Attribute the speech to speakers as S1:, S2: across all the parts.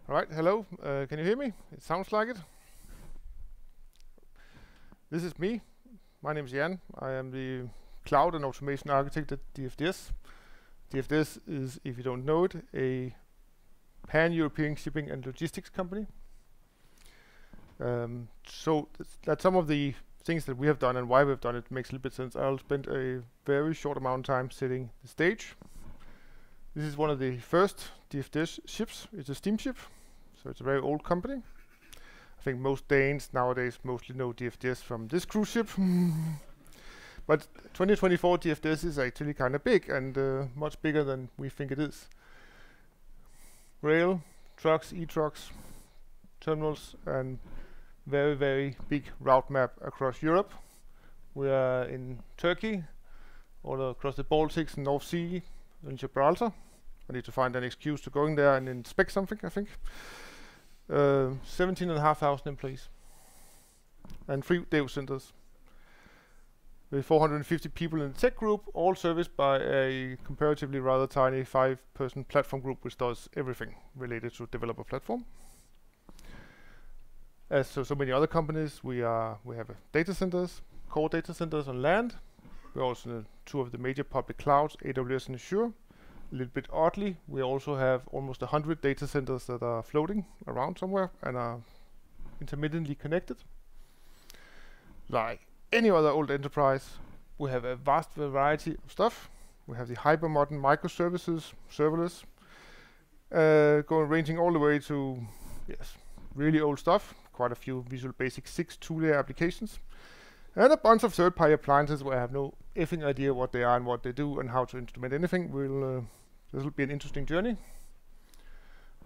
S1: All right, hello. Can you hear me? It sounds like it. This is me. My name is Jan. I am the cloud and automation architect at DFDS. DFDS is, if you don't know it, a pan-European shipping and logistics company. So that's some of the things that we have done and why we've done it makes a little bit sense. I'll spend a very short amount of time setting the stage. This is one of the first DFDS ships. It's a steamship, so it's a very old company. I think most Danes nowadays mostly know DFDS from this cruise ship. But 2024 DFDS is actually kind of big and much bigger than we think it is. Rail, trucks, e-trucks, terminals, and very, very big route map across Europe. We are in Turkey, all across the Baltics and North Sea, in Gibraltar. I need to find an excuse to going there and inspect something, I think. 17,500 employees and 3 data centers with 450 people in the tech group, all serviced by a comparatively rather tiny 5-person platform group which does everything related to developer platform. As so many other companies, we have data centers, core data centers on land. We're also in 2 of the major public clouds, AWS and Azure. A little bit oddly, we also have almost 100 data centers that are floating around somewhere and are intermittently connected. Like any other old enterprise, we have a vast variety of stuff. We have the hyper-modern microservices, serverless, ranging all the way to really old stuff, quite a few Visual Basic 6 two-layer applications, and a bunch of third-party appliances where I have no effing idea what they are and what they do and how to instrument anything. This will be an interesting journey.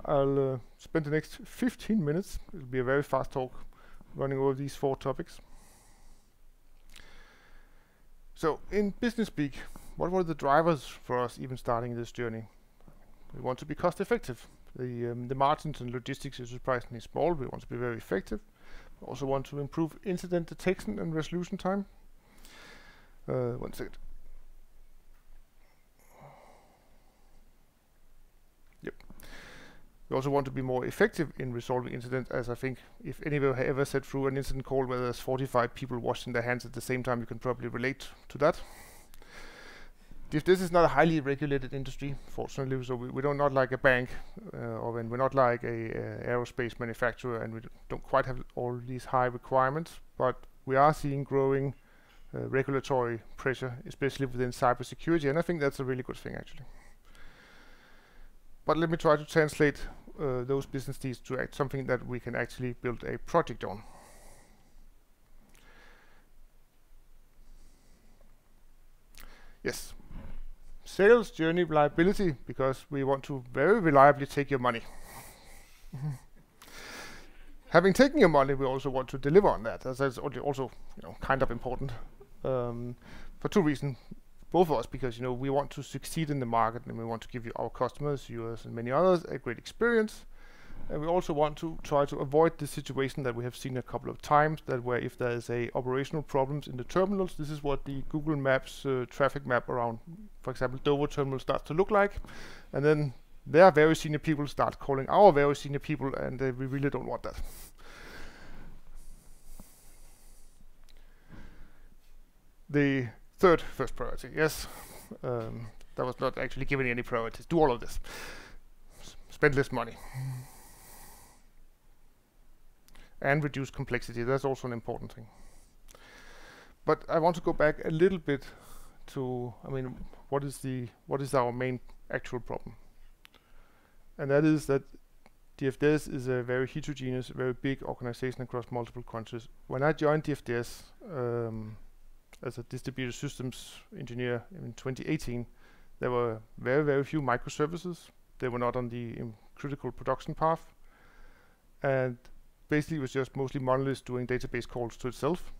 S1: I'll spend the next 15 minutes. It'll be a very fast talk running over these 4 topics. So in business speak, what were the drivers for us even starting this journey? We want to be cost effective. The margins in logistics is surprisingly small. We want to be very effective. We also want to improve incident detection and resolution time. One second. Yep. We also want to be more effective in resolving incidents, as I think if anyone has ever sat through an incident call where there's 45 people washing their hands at the same time, you can probably relate to that. This is not a highly regulated industry, fortunately, so we don't not like a bank, or when we're not like a aerospace manufacturer, and we don't quite have all these high requirements, but we are seeing growing regulatory pressure, especially within cybersecurity, and I think that's a really good thing, actually. But let me try to translate those business needs to something that we can actually build a project on. Yes. Sales journey reliability, because we want to very reliably take your money. Having taken your money, we also want to deliver on that. That's also kind of important for 2 reasons. Both of us, because we want to succeed in the market and we want to give our customers, users, and many others a great experience. And we also want to try to avoid the situation that we have seen a couple of times, that where if there is a operational problems in the terminals, this is what the Google Maps traffic map around, for example, Dover terminal starts to look like. And then their very senior people start calling our very senior people, and we really don't want that. The first priority, yes. That was not actually given any priorities. Do all of this. Spend less money. And reduce complexity. That's also an important thing. But I want to go back a little bit to, what is our main actual problem? And that is that DFDS is a very heterogeneous, very big organization across multiple countries. When I joined DFDS as a distributed systems engineer in 2018, there were very, very few microservices. They were not on the critical production path. And basically it was just mostly monoliths doing database calls to itself.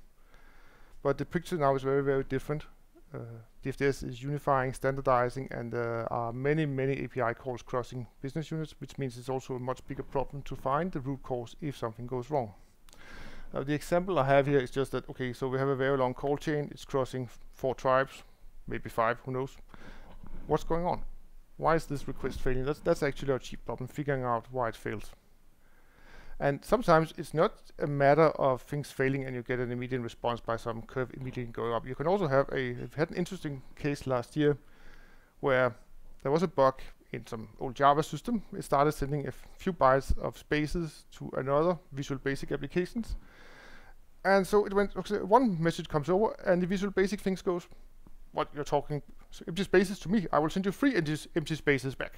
S1: But the picture now is very, very different. DFDS is unifying, standardizing, and there are many, many API calls crossing business units, which means it's also a much bigger problem to find the root cause if something goes wrong. The example I have here is just that, okay, so we have a very long call chain. It's crossing 4 tribes, maybe 5, who knows. What's going on? Why is this request failing? That's actually our chief problem, figuring out why it fails. And sometimes it's not a matter of things failing and you get an immediate response by some curve immediately going up. You can also have we've had an interesting case last year where there was a bug in some old Java system. It started sending a few bytes of spaces to another Visual Basic applications. And so it went, okay, one message comes over and the Visual Basic things goes, what you're talking, so empty spaces to me, I will send you 3 empty spaces back.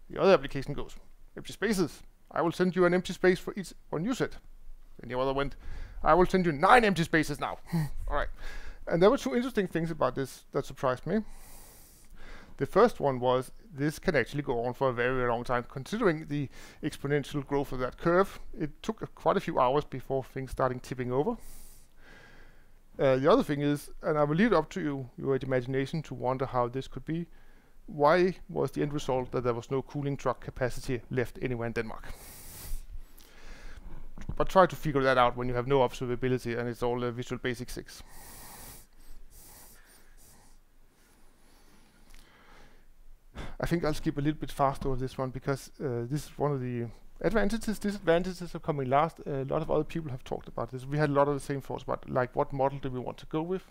S1: The other application goes, empty spaces, I will send you an empty space for each one you said. And the other went, I will send you 9 empty spaces now. All right. And there were 2 interesting things about this that surprised me. The first one was this can actually go on for a very, very long time. Considering the exponential growth of that curve, it took quite a few hours before things started tipping over. The other thing is, and I will leave it up to your imagination to wonder how this could be, why was the end result that there was no cooling truck capacity left anywhere in Denmark? But try to figure that out when you have no observability and it's all Visual Basic 6. I think I'll skip a little bit fast over this one because this is one of the advantages. Disadvantages are coming last. A lot of other people have talked about this. We had a lot of the same thoughts about like what model do we want to go with.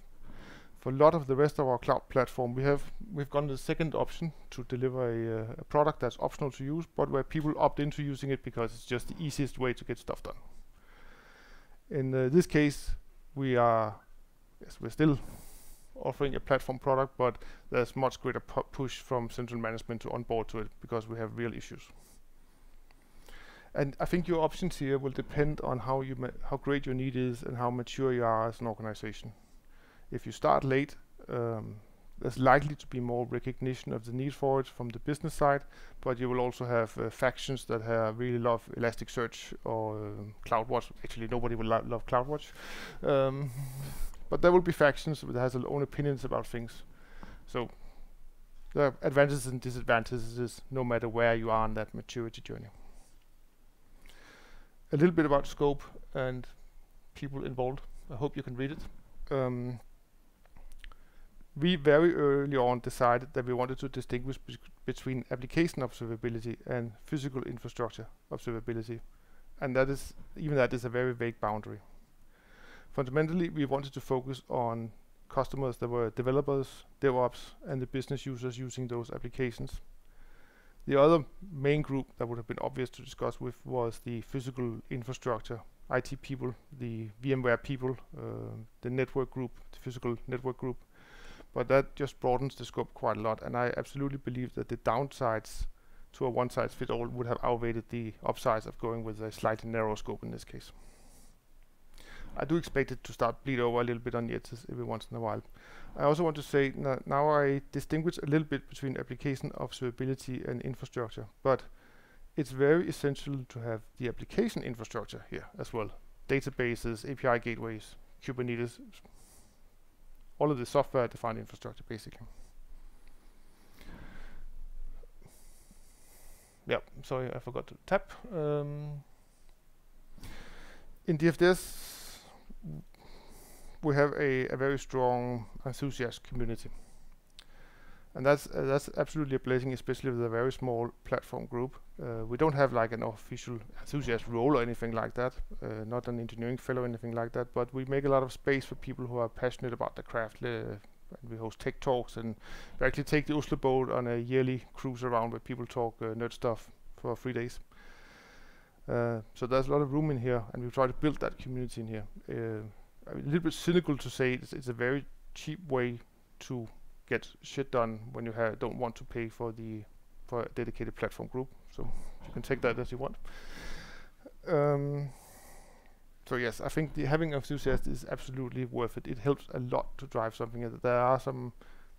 S1: For a lot of the rest of our cloud platform, we've gone the second option to deliver a product that's optional to use, but where people opt into using it because it's just the easiest way to get stuff done. In this case, we're still offering a platform product, but there's much greater push from central management to onboard to it because we have real issues. And I think your options here will depend on how great your need is and how mature you are as an organization. If you start late, there's likely to be more recognition of the need for it from the business side, but you will also have factions that really love Elasticsearch or CloudWatch. Actually, nobody will love CloudWatch. But there will be factions that has their own opinions about things. So there are advantages and disadvantages no matter where you are on that maturity journey. A little bit about scope and people involved. I hope you can read it. We very early on decided that we wanted to distinguish between application observability and physical infrastructure observability. And that is a very vague boundary. Fundamentally, we wanted to focus on customers that were developers, DevOps, and the business users using those applications. The other main group that would have been obvious to discuss with was the physical infrastructure, IT people, the VMware people, the network group, the physical network group. But that just broadens the scope quite a lot, and I absolutely believe that the downsides to a one-size-fits-all would have outweighed the upsides of going with a slightly narrower scope in this case. I do expect it to start bleed over a little bit on the edges every once in a while. I also want to say now I distinguish a little bit between application observability and infrastructure, but it's very essential to have the application infrastructure here as well. Databases, API gateways, Kubernetes, all of the software-defined infrastructure basically. Yeah, sorry, I forgot to tap. In DFDS, we have a very strong enthusiast community, and that's absolutely a blessing, especially with a very small platform group. We don't have like an official enthusiast role or anything like that, not an engineering fellow or anything like that, but we make a lot of space for people who are passionate about the craft. We host tech talks, and we actually take the Oslo boat on a yearly cruise around where people talk nerd stuff for 3 days. So there's a lot of room in here, and we try to build that community in here. A little bit cynical to say it's a very cheap way to get shit done when you don't want to pay for a dedicated platform group. So you can take that as you want. So yes, I think having enthusiasts is absolutely worth it. It helps a lot to drive something. There are some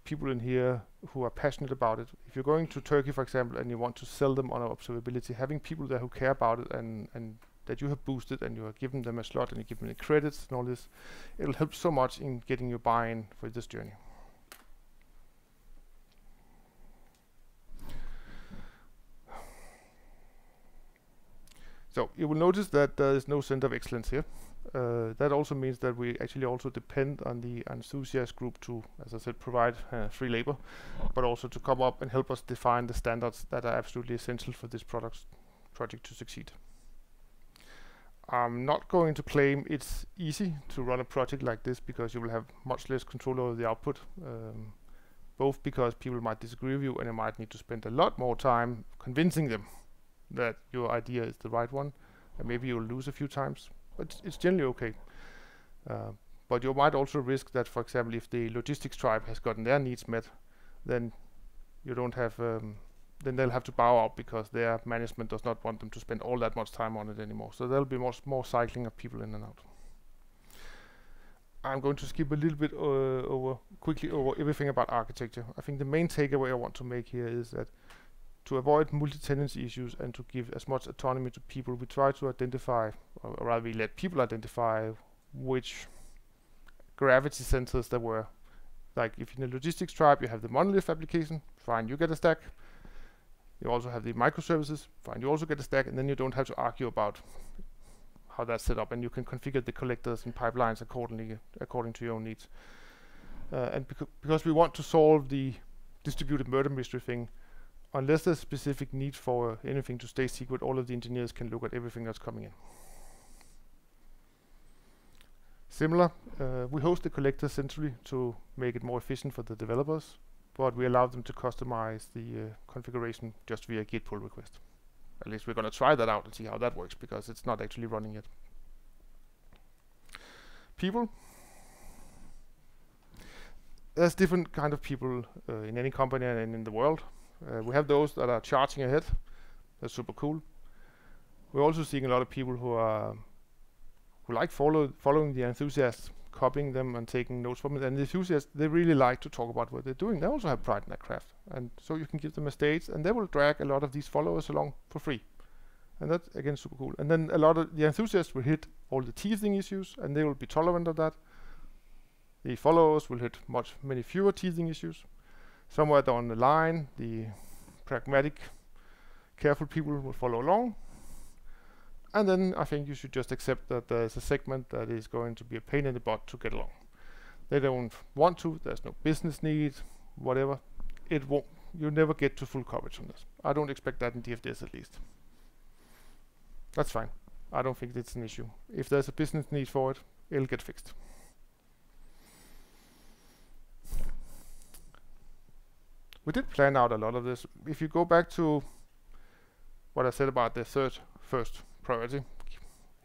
S1: people in here who are passionate about it. If you're going to Turkey, for example, and you want to sell them on observability, having people there who care about it and that you have boosted and you are giving them a slot and you give them the credits and all this, it'll help so much in getting your buy-in for this journey. So you will notice that there is no center of excellence here. That also means that we actually also depend on the enthusiast group to, as I said, provide free labor, but also to come up and help us define the standards that are absolutely essential for this project to succeed. I'm not going to claim it's easy to run a project like this, because you will have much less control over the output, both because people might disagree with you and you might need to spend a lot more time convincing them that your idea is the right one, and maybe you'll lose a few times, but it's generally okay. But you might also risk that, for example, if the logistics tribe has gotten their needs met, then you don't have then they'll have to bow out because their management does not want them to spend all that much time on it anymore. So there'll be more cycling of people in and out. I'm going to skip a little bit quickly over everything about architecture. I think the main takeaway I want to make here is that to avoid multi-tenancy issues and to give as much autonomy to people, we try to identify, or rather we let people identify which gravity centers there were. Like if in a logistics tribe you have the monolith application, fine, you get a stack. You also have the microservices, fine, you also get a stack, and then you don't have to argue about how that's set up, and you can configure the collectors and pipelines accordingly, according to your own needs. And because we want to solve the distributed murder mystery thing, unless there's specific need for anything to stay secret, all of the engineers can look at everything that's coming in. Similar, we host the collector centrally to make it more efficient for the developers, but we allow them to customize the configuration just via Git pull request. At least we're going to try that out and see how that works, because it's not actually running yet. People. There's different kind of people in any company and in the world. We have those that are charging ahead. That's super cool. We're also seeing a lot of people who like following the enthusiasts, copying them and taking notes from it. And the enthusiasts, they really like to talk about what they're doing. They also have pride in their craft. And so you can give them a stage, and they will drag a lot of these followers along for free. And that's, again, super cool. And then a lot of the enthusiasts will hit all the teething issues, and they will be tolerant of that. The followers will hit many fewer teething issues. Somewhere down the line, the pragmatic, careful people will follow along. And then I think you should just accept that there's a segment that is going to be a pain in the butt to get along. They don't want to, there's no business need, whatever. It won't, you'll never get to full coverage on this. I don't expect that in DFDS at least. That's fine. I don't think it's an issue. If there's a business need for it, it'll get fixed. We did plan out a lot of this. If you go back to what I said about the first priority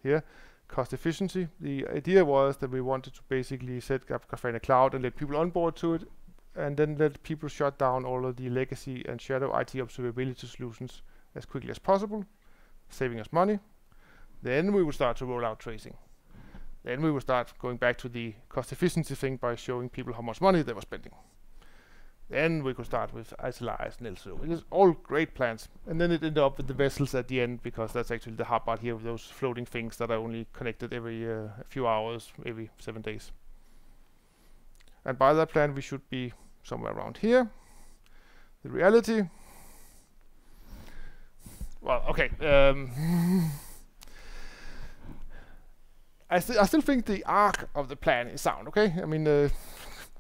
S1: here, cost efficiency, the idea was that we wanted to basically set up Grafana Cloud and let people onboard to it, and then let people shut down all of the legacy and shadow IT observability solutions as quickly as possible, saving us money. Then we would start to roll out tracing. Then we would start going back to the cost efficiency thing by showing people how much money they were spending. Then we could start with Isolized and LSO. It is all great plans. And then it ended up with the vessels at the end, because that's actually the hard part here, with those floating things that are only connected every a few hours, maybe 7 days. And by that plan, we should be somewhere around here. The reality, well, okay. I still think the arc of the plan is sound, okay? I mean,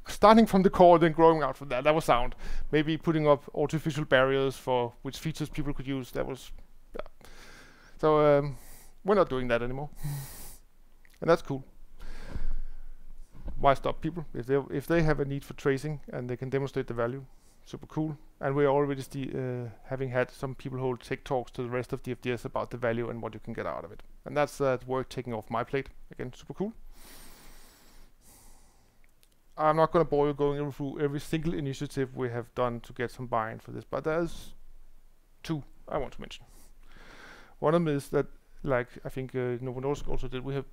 S1: starting from the core, then growing out from that was sound. Maybe putting up artificial barriers for which features people could use, that was, yeah. So we're not doing that anymore. And that's cool. Why stop people? If they have a need for tracing and they can demonstrate the value, super cool. And we're already having had some people who will take talks to the rest of DFDS about the value and what you can get out of it. And that's work taking off my plate. Again, super cool. I'm not going to bore you going through every single initiative we have done to get some buy-in for this, but there's two I want to mention. One of them is that, like I think Novo Nordisk also did, we have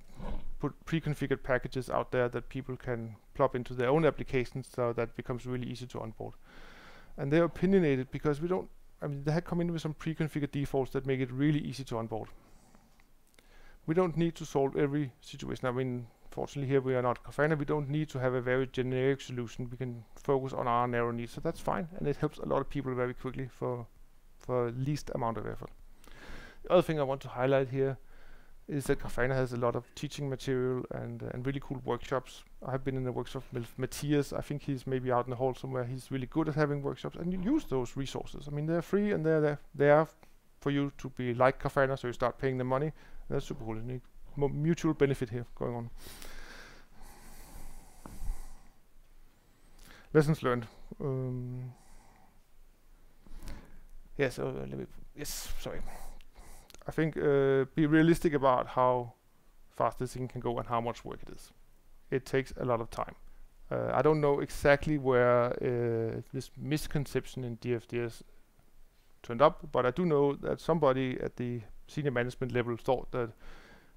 S1: put pre-configured packages out there that people can plop into their own applications, so that becomes really easy to onboard. And they're opinionated because we don't, I mean, they had come in with some pre-configured defaults that make it really easy to onboard. We don't need to solve every situation. I mean, fortunately here we are not Grafana, we don't need to have a very generic solution. We can focus on our narrow needs, so that's fine, and it helps a lot of people very quickly for least amount of effort. The other thing I want to highlight here is that Grafana has a lot of teaching material and really cool workshops. I have been in a workshop with Matthias. I think he's maybe out in the hall somewhere. He's really good at having workshops, and you use those resources. I mean, they're free and they're there for you to be like Grafana, so you start paying them money. And that's super cool. And you mutual benefit here going on. Lessons learned. Yes, sorry. I think be realistic about how fast this thing can go and how much work it is. It takes a lot of time. I don't know exactly where this misconception in DFDS turned up, but I do know that somebody at the senior management level thought that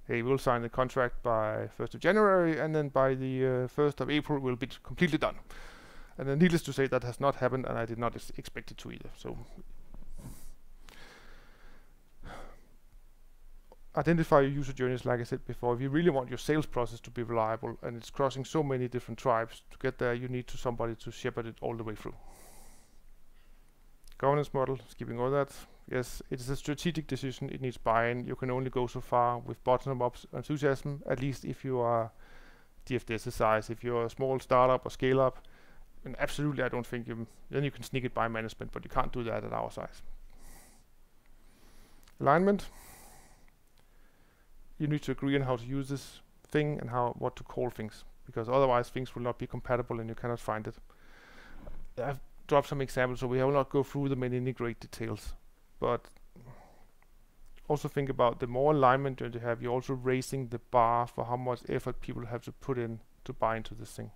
S1: they will sign the contract by 1st of January, and then by the 1st of April we'll be completely done. And then needless to say, that has not happened, and I did not expect it to either. So identify your user journeys, like I said before. If you really want your sales process to be reliable and it's crossing so many different tribes, to get there you need somebody to shepherd it all the way through. Governance model, skipping all that. Yes, it is a strategic decision. It needs buy-in. You can only go so far with bottom-up enthusiasm, at least if you are DFDS size. If you're a small startup or scale-up, and absolutely I don't think then you can sneak it by management, but you can't do that at our size. Alignment. You need to agree on how to use this thing and what to call things, because otherwise things will not be compatible and you cannot find it. I've dropped some examples, so we will not go through them in any great details, but also think about the more alignment you have, you're also raising the bar for how much effort people have to put in to buy into this thing.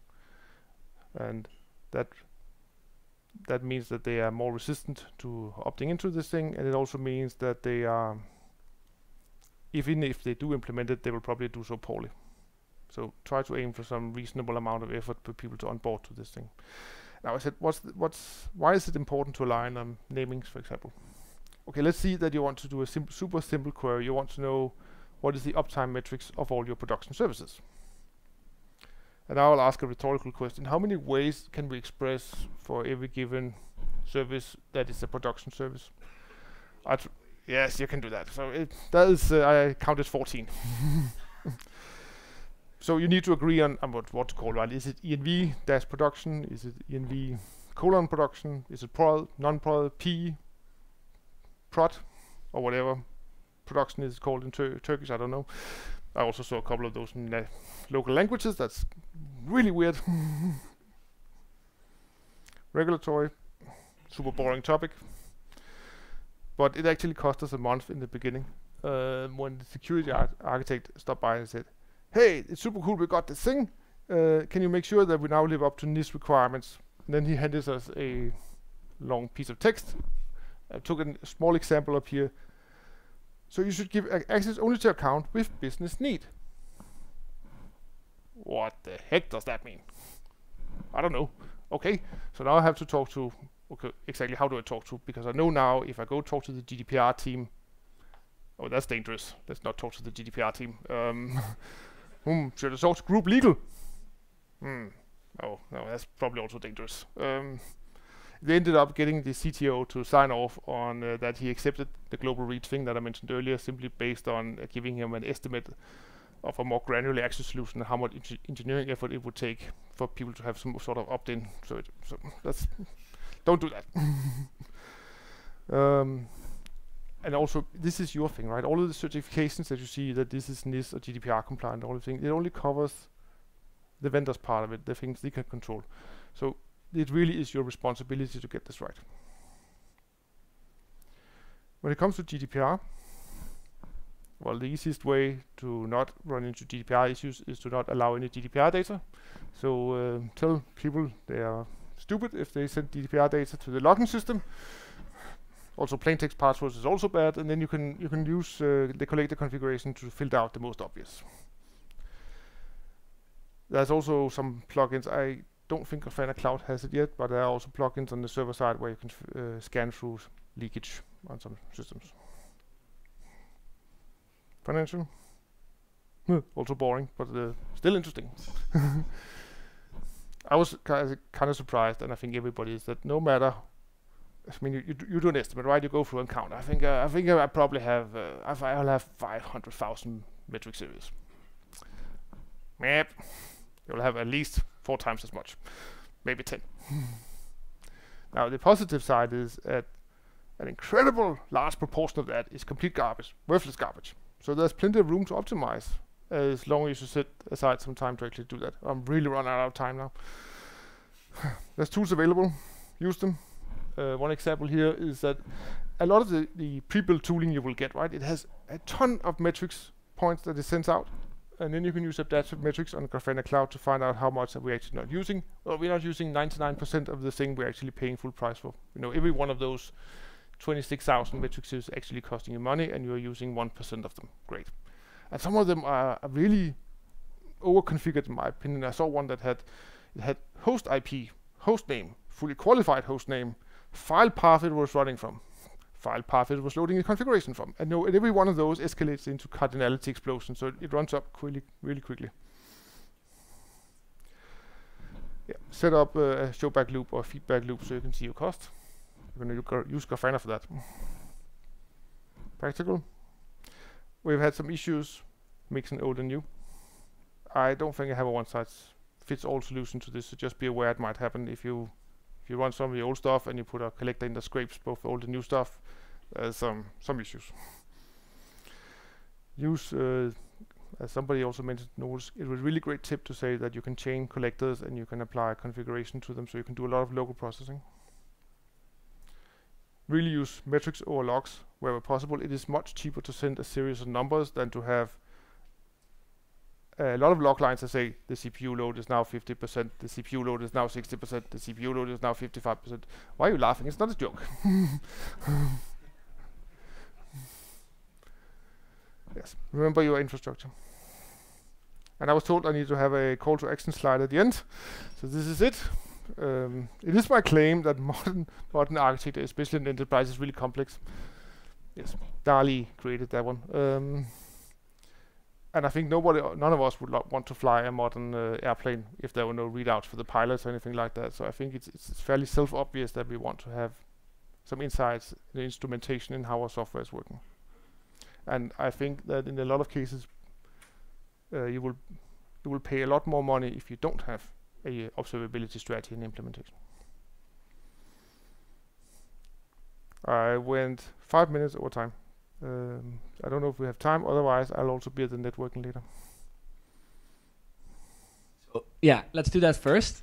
S1: And that means that they are more resistant to opting into this thing, and it also means that they are, even if they do implement it, they will probably do so poorly. So try to aim for some reasonable amount of effort for people to onboard to this thing. Now I said, why is it important to align on namings, for example? Okay, let's see that you want to do a super simple query. You want to know what is the uptime metrics of all your production services. And I will ask a rhetorical question. How many ways can we express for every given service that is a production service? Yes, you can do that. So that is, I counted 14. So you need to agree on what to call, right? Is it env-production? Is it env::production? Is it prod, non-prod, p, prod, or whatever production is called in Turkish? I don't know. I also saw a couple of those in local languages. That's really weird. Regulatory, super boring topic. But it actually cost us a month in the beginning when the security architect stopped by and said, hey, it's super cool, we got this thing. Can you make sure that we now live up to NIST requirements? And then he handed us a long piece of text. I took a small example up here. So you should give access only to account with business need. What the heck does that mean? I don't know. Okay, so now I have to talk to, okay, exactly how do I talk to? Because I know now if I go talk to the GDPR team, oh, that's dangerous. Let's not talk to the GDPR team. Should I talk to group legal? Oh, no, that's probably also dangerous. They ended up getting the CTO to sign off on that he accepted the global reach thing that I mentioned earlier, simply based on giving him an estimate of a more granular access solution and how much engineering effort it would take for people to have some sort of opt-in. So that's don't do that. And also, this is your thing, right? All of the certifications that you see that this is NIST or GDPR compliant, all the things, it only covers the vendor's part of it, the things they can control. So it really is your responsibility to get this right. When it comes to GDPR, well, the easiest way to not run into GDPR issues is to not allow any GDPR data. So tell people they are stupid if they send GDPR data to the login system. Also, plain text passwords is also bad, and then you can use the collector configuration to filter out the most obvious. There's also some plugins. I don't think Grafana Cloud has it yet, but there are also plugins on the server side where you can scan through leakage on some systems. Financial, also boring, but still interesting. I was kind of surprised, and I think everybody is, that no matter. I mean, you do an estimate, right? You go through and count. I think I probably have. I'll have 500,000 metric series. Yep, you'll have at least 4 times as much, maybe 10. Now the positive side is that an incredible large proportion of that is complete garbage, worthless garbage. So there's plenty of room to optimize as long as you set aside some time to actually do that. I'm really running out of time now. There's tools available. Use them. One example here is that a lot of the pre-built tooling you will get, right? It has a ton of metrics points that it sends out, and then you can use adaptive metrics on Grafana Cloud to find out how much are we actually not using. Well, we're not using 99% of the thing we're actually paying full price for. You know, every one of those 26,000 metrics is actually costing you money, and you're using 1% of them. Great. And some of them are really over-configured, in my opinion. I saw one that had host IP, host name, fully qualified host name, file path it was running from, file path it was loading the configuration from. And every one of those escalates into cardinality explosion, so it runs up really quickly. Yeah. Set up a showback loop or feedback loop so you can see your cost. You're going to use Grafana for that. Practical. We've had some issues mixing old and new. I don't think I have a one-size-fits-all solution to this, so just be aware it might happen if you run some of the old stuff and you put a collector in that scrapes both old and new stuff. There's some issues. Use, as somebody also mentioned, notes, it was a really great tip to say that you can chain collectors and you can apply configuration to them, so you can do a lot of local processing. Really use metrics over logs wherever possible. It is much cheaper to send a series of numbers than to have a lot of log lines that say the CPU load is now 50%, the CPU load is now 60%, the CPU load is now 55%. Why are you laughing? It's not a joke. Yes, remember your infrastructure. And I was told I need to have a call to action slide at the end. So this is it. It is my claim that modern architecture, especially in enterprise, is really complex. Yes, Dali created that one. And I think none of us would want to fly a modern airplane if there were no readouts for the pilots or anything like that. So I think it's fairly self-obvious that we want to have some insights in the instrumentation in how our software is working. And I think that in a lot of cases, you will pay a lot more money if you don't have a observability strategy and implementation. I went 5 minutes over time. I don't know if we have time, otherwise I'll also be at the networking later.
S2: So, yeah, let's do that first.